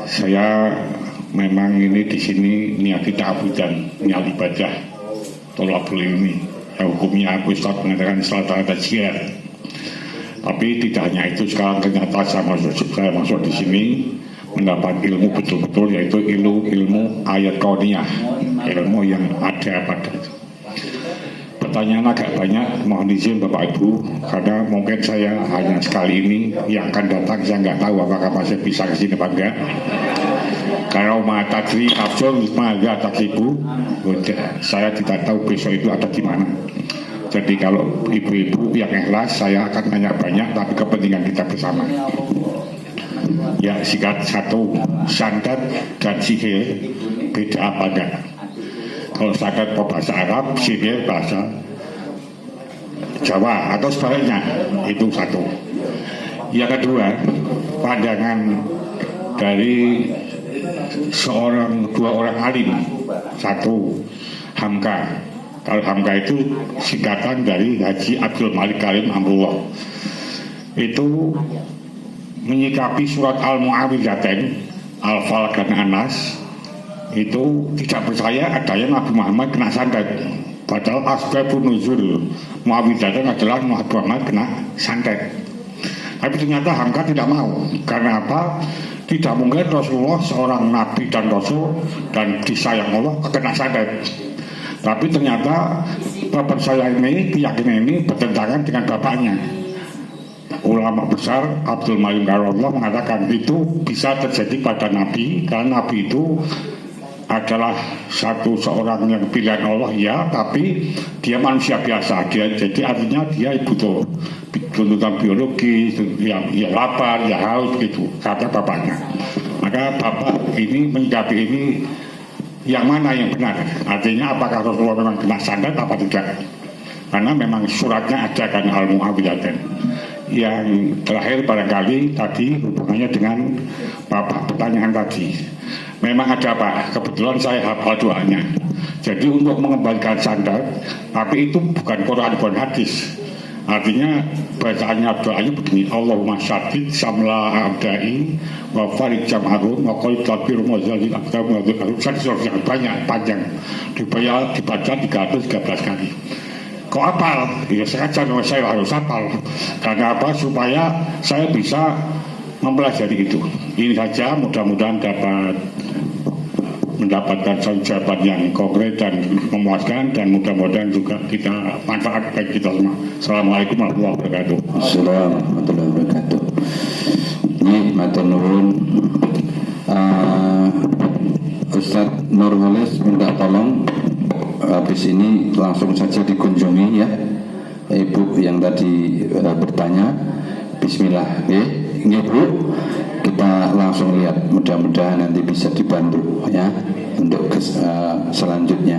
Saya memang ini di sini niat ta'abudan, niat ibadah, tolak beli ini. Hukumnya aku Ustaz mengatakan salat ada jihad. Tapi tidak hanya itu, sekarang ternyata saya masuk di sini mendapat ilmu betul-betul, yaitu ilmu ayat kauniyah, ilmu yang ada pada itu. Pertanyaan agak banyak, mohon izin Bapak Ibu, karena mungkin saya hanya sekali ini, yang akan datang saya nggak tahu apakah masih bisa ke sini apa enggak. Kalau matadri absul maga takibu, saya tidak tahu besok itu ada di mana. Jadi kalau ibu-ibu yang ikhlas, saya akan tanya banyak, tapi kepentingan kita bersama. Ya, sikat satu, sandat dan sihir beda apa enggak? Kalau sandat bahasa Arab, sihir bahasa Jawa atau sebaliknya, itu satu. Yang kedua, pandangan dari dua orang alim. Satu, Hamka. Kalau Hamka itu singkatan dari Haji Abdul Malik Karim Amrullah. Itu menyikapi surat Al-Mu'awwidzatain, Al-Falaq dan Anas, itu tidak percaya adanya Nabi Muhammad kena santet. Padahal asbabun nuzul Mu'awwidzatain adalah Nabi Muhammad kena santet. Tapi ternyata Hamka tidak mau. Karena apa? Tidak mungkin Rasulullah seorang Nabi dan Rasul dan disayang Allah kena santet. Tapi ternyata bapak saya ini, keyakinan ini bertentangan dengan bapaknya. Ulama besar Abdul Malik Karimullah mengatakan itu bisa terjadi pada Nabi, karena Nabi itu adalah seorang yang pilihan Allah, ya, tapi dia manusia biasa. Jadi artinya dia butuh tuntutan biologi, ya lapar, ya haus gitu, kata bapaknya. Maka bapak ini menyikapi ini yang mana yang benar? Artinya apakah Rasulullah memang kena santet apa tidak? Karena memang suratnya ada kan Al-Mu'awwidzatain. Yang terakhir barangkali tadi hubungannya dengan Bapak pertanyaan tadi. Memang ada Pak, kebetulan saya hafal doanya. Jadi untuk mengembalikan santet, tapi itu bukan Quran, bukan hadis. Artinya bacaannya doanya begini: Allahumma syadid samla abdai wa farid jam'ahum wa qul tabir muzalil aktam wa dzikru. Yang banyak, panjang, dibaca 313 kali. Kok hafal? Ya sengaja saya harus hafal. Karena apa? Supaya saya bisa mempelajari itu. Ini saja, mudah-mudahan dapat mendapatkan jawaban yang konkret dan memuaskan, dan mudah-mudahan juga kita manfaat bagi kita semua. Assalamualaikum warahmatullahi wabarakatuh. Assalamualaikum warahmatullahi wabarakatuh. Ini matur nuwun. Ustadz Nurholis minta tolong habis ini langsung saja dikunjungi ya Ibu yang tadi bertanya. Bismillah, ini Bu, kita langsung lihat, mudah-mudahan nanti bisa dibantu ya untuk selanjutnya.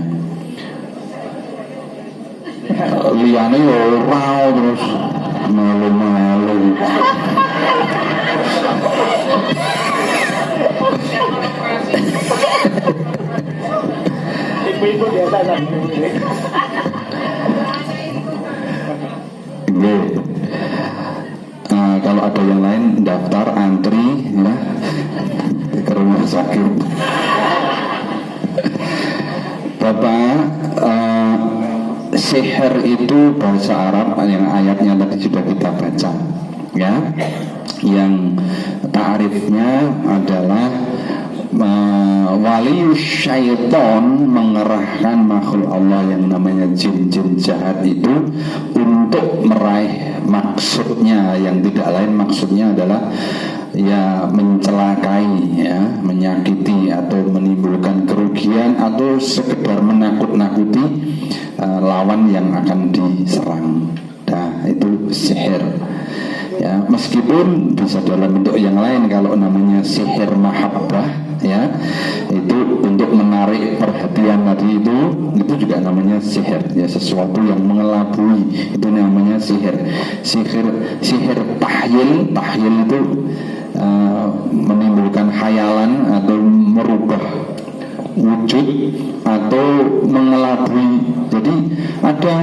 Liane ora terus malu-malu. Kalau ada yang lain daftar antri ya ke rumah sakit. Bapak, sihir itu bahasa Arab yang ayatnya tadi sudah kita baca ya, yang ta'rifnya adalah wali syaitan mengerahkan makhluk Allah yang namanya jin-jin jahat itu untuk meraih maksudnya, yang tidak lain maksudnya adalah ya mencelakai, ya menyakiti atau menimbulkan kerugian atau sekedar menakut-nakuti lawan yang akan diserang. Nah, itu sihir. Ya, meskipun bisa dalam bentuk yang lain, kalau namanya sihir mahabbah ya, itu untuk menarik perhatian tadi itu juga namanya sihir ya, sesuatu yang mengelabui itu namanya sihir. Sihir tahyil itu menimbulkan khayalan atau merubah wujud atau mengelabui. Jadi ada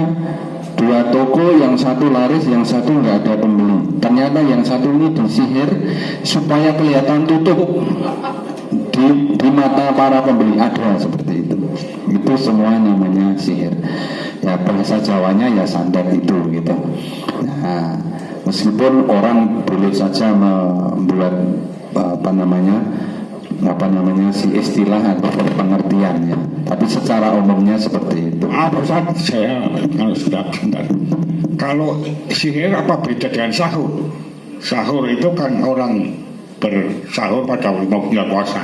dua toko, yang satu laris, yang satu nggak ada pembeli. Ternyata yang satu ini disihir supaya kelihatan tutup di mata para pembeli, ada seperti itu. Itu semua namanya sihir. Ya bahasa Jawanya ya santet itu gitu. Nah, meskipun orang boleh saja membuat apa namanya si istilah atau pengertian ya, tapi secara umumnya seperti itu. Ustaz, saya kalau sudah bentar. Kalau sihir apa beda dengan sahur? Sahur itu kan orang bersahur pada waktu puasa.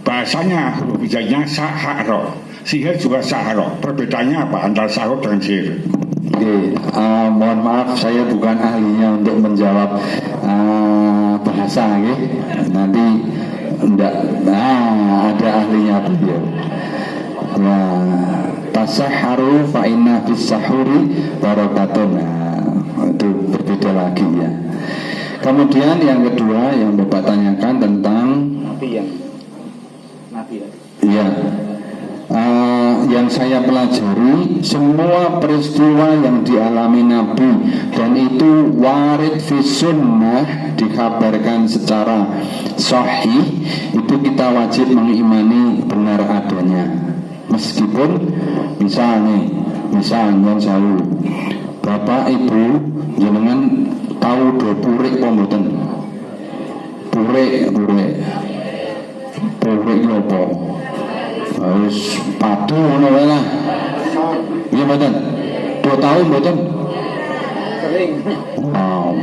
Bahasanya huruf hijaiynya saharo. Sihir juga saharo. Perbedaannya apa antara sahur dengan sihir? Oke, mohon maaf saya bukan ahlinya untuk menjawab bahasa ya. Nanti enggak, ada ahlinya beliau. Nah, tasahharu fa inna fis sahuri barakatun. Nah, itu berbeda lagi ya. Kemudian yang kedua yang Bapak tanyakan tentang ya, yang saya pelajari, semua peristiwa yang dialami Nabi dan itu warid fi sunnah, dikabarkan secara sahih, itu kita wajib mengimani benar adanya. Meskipun misalnya jauh Bapak Ibu jenengan tahu do purik pemboten? Purik apa? Harus padu ngono wae lah. Nggih mboten? 2 tahun mboten? Sering. Wow.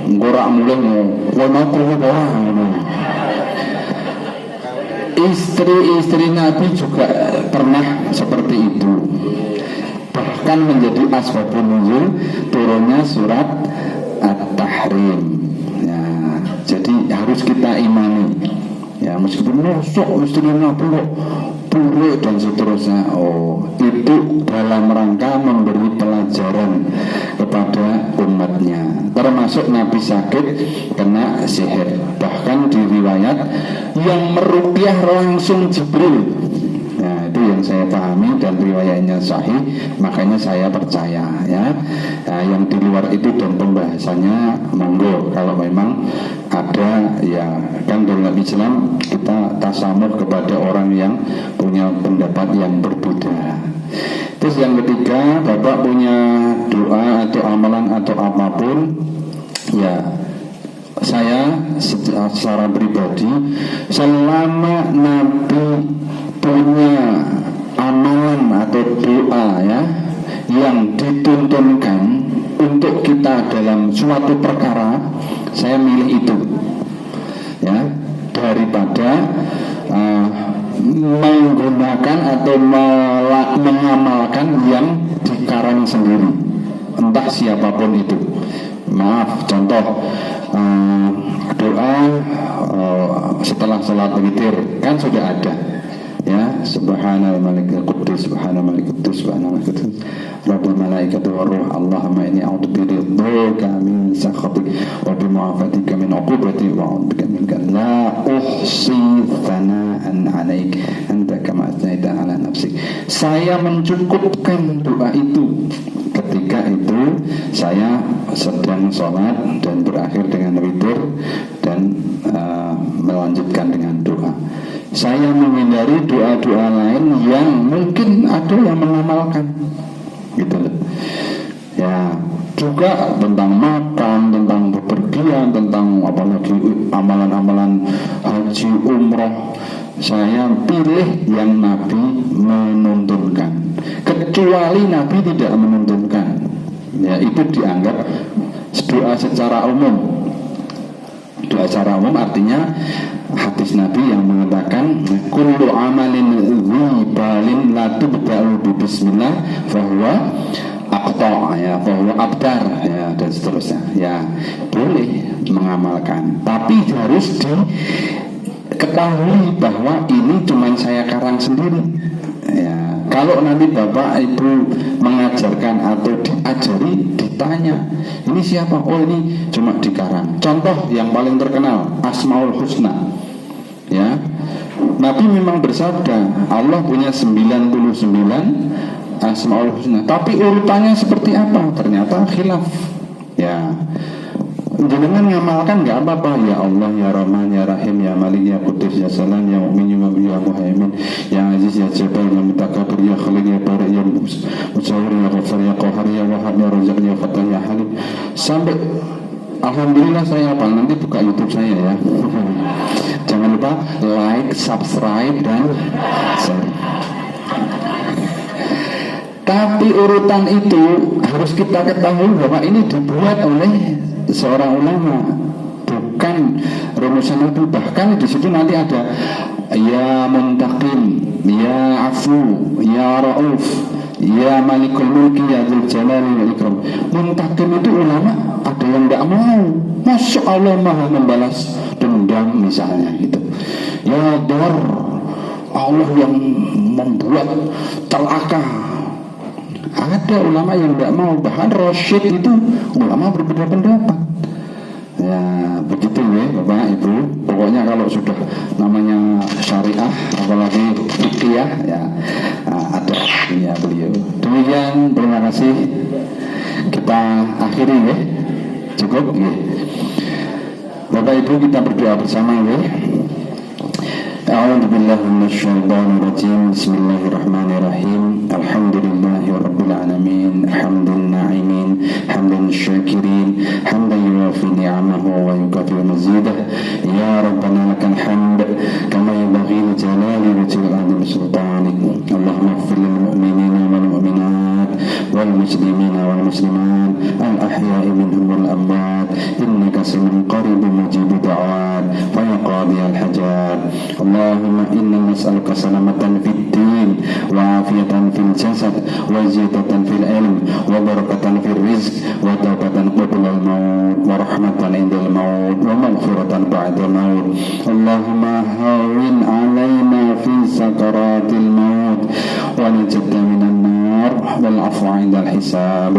Engko rak mulih kowe mau krungu ora ngono. Istri-istri Nabi juga pernah seperti itu. Bahkan menjadi asbabun nuzul turunnya surat At-Tahrim. Ya, jadi harus kita imani. Ya, meskipun sok istri Nabi kok pure dan seterusnya, itu dalam rangka memberi pelajaran kepada umatnya. Termasuk Nabi sakit kena sihir. Bahkan di riwayat yang meruqyah langsung Jibril. Nah, itu yang saya pahami dan riwayatnya sahih, makanya saya percaya ya. Nah, yang di luar itu dan pembahasannya monggo, kalau memang ada ya, kan dalam Islam kita tasamuh kepada orang yang punya pendapat yang berbeda. Terus yang ketiga, Bapak punya doa atau amalan atau apapun ya, saya secara pribadi selama Nabi punya amalan atau doa ya yang dituntunkan untuk kita dalam suatu perkara, saya milih itu ya, daripada menggunakan atau mengamalkan yang dikarang sendiri, entah siapapun itu. Maaf, contoh doa setelah sholat witir kan sudah ada ya, subhanal malikul quddus, subhanal malikul quddus, subhanal malikul quddus, rabbul malaikatu waruh, Allahumma inni a'udzu biridhika min sakhatik wa bi mu'afatika min 'uqubatik wa a'udzu bika minka la uhsi thana'an 'alaik anta kama athnaita 'ala nafsik. Saya mencukupkan doa itu. Ketika itu saya sedang sholat dan berakhir dengan witir dan melanjutkan dengan doa. Saya menghindari doa-doa lain yang mungkin ada yang mengamalkan, gitu loh. Ya, juga tentang makan, tentang bepergian, tentang apalagi amalan-amalan haji, umroh. Saya pilih yang Nabi menuntunkan. Kecuali Nabi tidak menuntunkan, ya itu dianggap doa secara umum. Doa secara umum artinya hadis Nabi yang mengatakan kullu amalin dhibalin la tubda'u bi bismillah fahuwa aqta', ya fahuwa abtar, ya dan seterusnya. Ya boleh mengamalkan, tapi harus diketahui bahwa ini cuma saya karang sendiri. Ya, kalau nanti Bapak Ibu mengajarkan atau diajari, ditanya ini siapa? Oh ini cuma dikarang. Contoh yang paling terkenal Asmaul Husna. Ya, Nabi memang bersabda Allah punya 99 Asmaul Husna, tapi urutannya seperti apa? Ternyata khilaf. Ya, jangan ngamalkan nggak apa-apa. Ya Allah, ya Rahman, ya Rahim, ya Malik, ya Qudus, ya Salam, ya Mu'min, ya Muhaimin, ya Aziz, ya Jabbar, ya Mutakabir, ya Khaliq, ya Bari, ya Musawwir, ya Ghafar, ya Qahar, ya Wahhab, ya Razak, ya Fattah, ya Halim, sampai alhamdulillah saya hafal. Nanti buka YouTube saya ya. Jangan lupa like, subscribe, dan share. Tapi urutan itu harus kita ketahui bahwa ini dibuat oleh seorang ulama, bukan rumusan Nabi. Bahkan di situ nanti ada ya Muntaqim, ya Afu, ya Rauf, ya Malikul Mulki, ya Dzul Jalali wal Ikram. Muntaqim itu ulama ada yang tidak mau. Masya Allah maha membalas dendam misalnya gitu. Ya Dar, Allah yang membuat celaka. Ada ulama yang tidak mau. Bahkan Rasyid itu ulama berbeda pendapat. Ya begitu ya Bapak Ibu. Pokoknya kalau sudah namanya syariah, apalagi fikih ya ada ya beliau. Demikian, terima kasih. Kita akhiri ya. Cukup ya. Bapak Ibu, kita berdoa bersama ya. A'udzu billahi minasyaitonir rajim. Bismillahirrahmanirrahim. Alhamdulillahirabbil alamin. Hamdan na'imin, hamdan syakirin, hamdan yuwafi ni'amahu wa yukafi mazidah. Ya Rabbana lakal hamd kama yanbaghi li jalali wajhika azim sultanik. Allahumma ighfir lil mu'minina wal mu'minat wal muslimina wal muslimat al ahya'i minhum wal amwat innaka sami'un qaribun mujibud da'awat fa ya qadiyal hajat. Allahumma inna nas'aluka salamatan fid din wa afiyatan fil jasad wa ziyadatan fil ilm wa barakatan fil rizq wa taubatan qabla al maut wa rahmatan indal maut wa maghfiratan ba'da al maut. Allahumma hawwin alaina fi sakaratil maut wa najjina minan nar wal afwa 'indal hisab.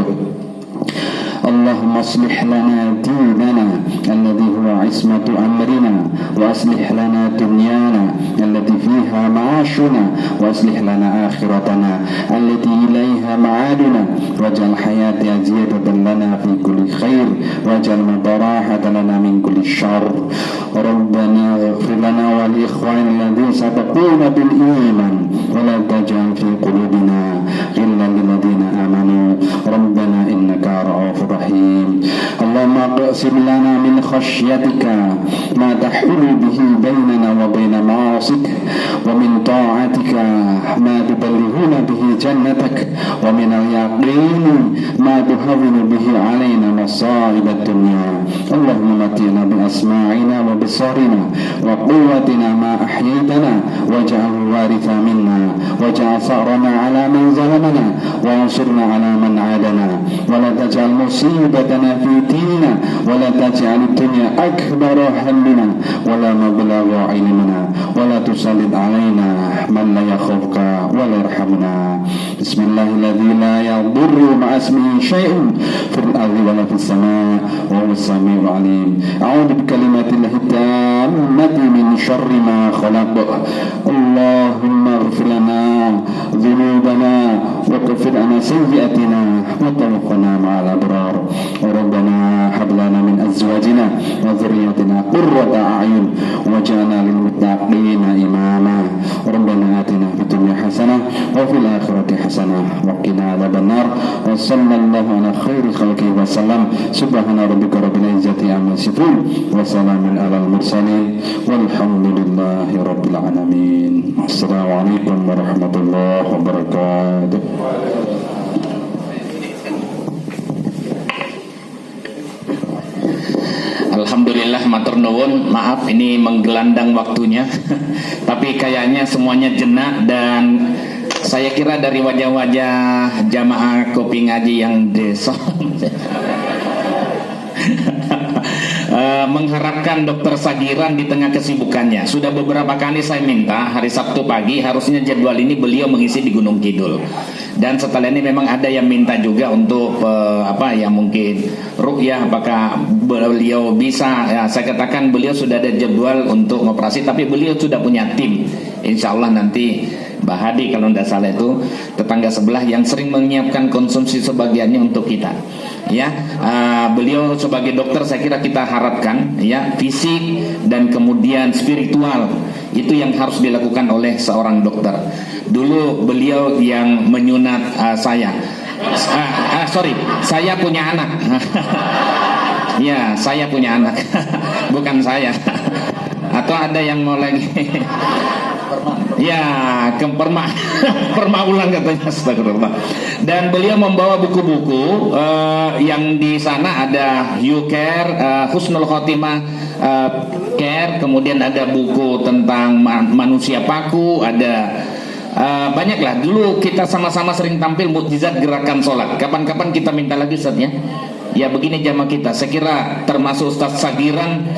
اللهم اصلح لنا ديننا الذي هو عصمة أمرنا وأصلح لنا دنيانا التي فيها معاشنا وأصلح لنا آخرتنا التي إليها معادنا واجعل الحياة زيادة لنا في كل خير واجعل راحة لنا من كل شر. ربنا اغفر لنا ولإخواننا الذين سبقونا بالإيمان ولا تجعل في قلوبنا غلا للذين آمنوا ربنا إنك رؤوف رحيم. اللهم اقسم لنا من خشيتك ما تحول به بيننا وبين معاصيك ومن طاعتك ما تبلغنا به جنتك ومن اليقين ما تهون به علينا مصائب الدنيا. اللهم متعنا بأسماعنا وبصرنا وقوتنا ما أحييتنا واجعله وارثا منا واجعل ثأرنا على من ظلمنا وانصرنا على من عادنا ولا تجعل مصيبتنا في ديننا ولا تجعل الدنيا أكبر همنا ولا مبلغ علمنا ولا تسلط علينا من لا يخافك ولا يرحمنا. بسم الله الذي لا يضر مع اسمه شيء في الأرض ولا في السماء وهو السميع العليم. أعوذ بكلمات الله التامة من شر ما خلق. اللهم اغفر لنا ذنوبنا وكفر عنا سيئاتنا وتوفنا مع الأبرار. ربنا هب لنا من أزواجنا وذرياتنا قرة أعين واجعلنا للمتقين إماما. ربنا آتنا في الدنيا حسنة وفي الآخرة حسنة وقنا عذاب النار. وصلى الله على خير خلقه وسلم. سبحان ربك رب العزة عما يصفون وسلام على المرسلين والحمد لله رب العالمين. السلام عليكم ورحمة الله وبركاته. Alhamdulillah, matur nuwun. Maaf ini menggelandang waktunya tapi kayaknya semuanya jenak, dan saya kira dari wajah-wajah jamaah kopi ngaji yang desa mengharapkan Dokter Sagiran di tengah kesibukannya. Sudah beberapa kali saya minta hari Sabtu pagi harusnya jadwal ini beliau mengisi di Gunung Kidul. Dan setelah ini memang ada yang minta juga untuk mungkin ruqyah, apakah beliau bisa. Ya, saya katakan beliau sudah ada jadwal untuk operasi, tapi beliau sudah punya tim. Insya Allah nanti Mbak Hadi kalau tidak salah itu tetangga sebelah yang sering menyiapkan konsumsi sebagiannya untuk kita. Ya, beliau sebagai dokter saya kira kita harapkan ya fisik dan kemudian spiritual itu yang harus dilakukan oleh seorang dokter. Dulu beliau yang menyunat saya. Saya punya anak. Ya, saya punya anak. Bukan saya. Atau ada yang mau lagi? Ya, permaulan katanya, astagfirullah. Dan beliau membawa buku-buku yang di sana ada You Care, Husnul Khotimah Care, kemudian ada buku tentang manusia paku, ada banyaklah. Dulu kita sama-sama sering tampil mukjizat gerakan sholat. Kapan-kapan kita minta lagi Ustaznya. Ya begini jamaah kita, saya kira termasuk Ustaz Sagiran.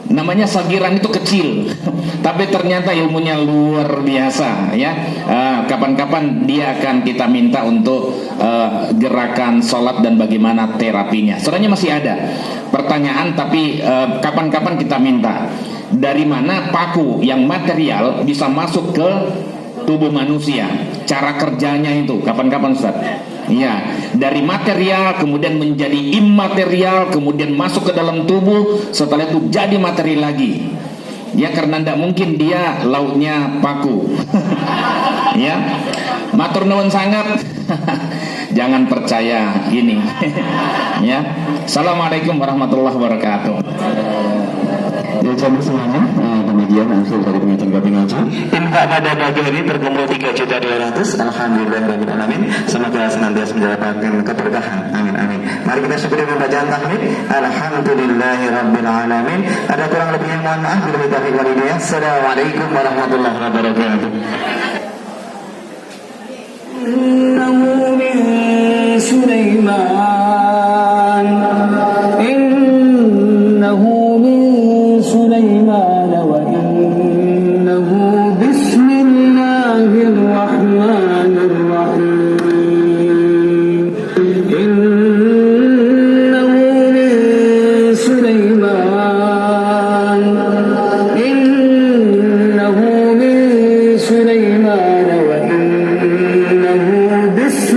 Namanya Sagiran itu kecil, tapi ternyata ilmunya luar biasa ya. Kapan-kapan dia akan kita minta untuk gerakan sholat dan bagaimana terapinya. Sebenarnya masih ada pertanyaan, tapi kapan-kapan kita minta dari mana paku yang material bisa masuk ke tubuh manusia, cara kerjanya itu kapan-kapan Ustaz. Ya, dari material kemudian menjadi imaterial, kemudian masuk ke dalam tubuh, setelah itu jadi materi lagi. Ya, karena tidak mungkin dia lautnya paku. Ya, matur nuwun sangat. Jangan percaya ini. Ya, assalamualaikum warahmatullahi wabarakatuh. Ya, sahabat semuanya, demikian hasil dari pengajian kopi ngaji. Infak pada pagi ini terkumpul 3.200.000. Alhamdulillahirrahmanirrahim. Semoga senantiasa mendapatkan keberkahan. Amin amin. Mari kita syukuri dengan bacaan tahmid. Alhamdulillahirabbil alamin. Ada kurang lebihnya mohon maaf. Billahi taufiq wal hidayah. Assalamualaikum warahmatullahi wabarakatuh. إنه من سليمان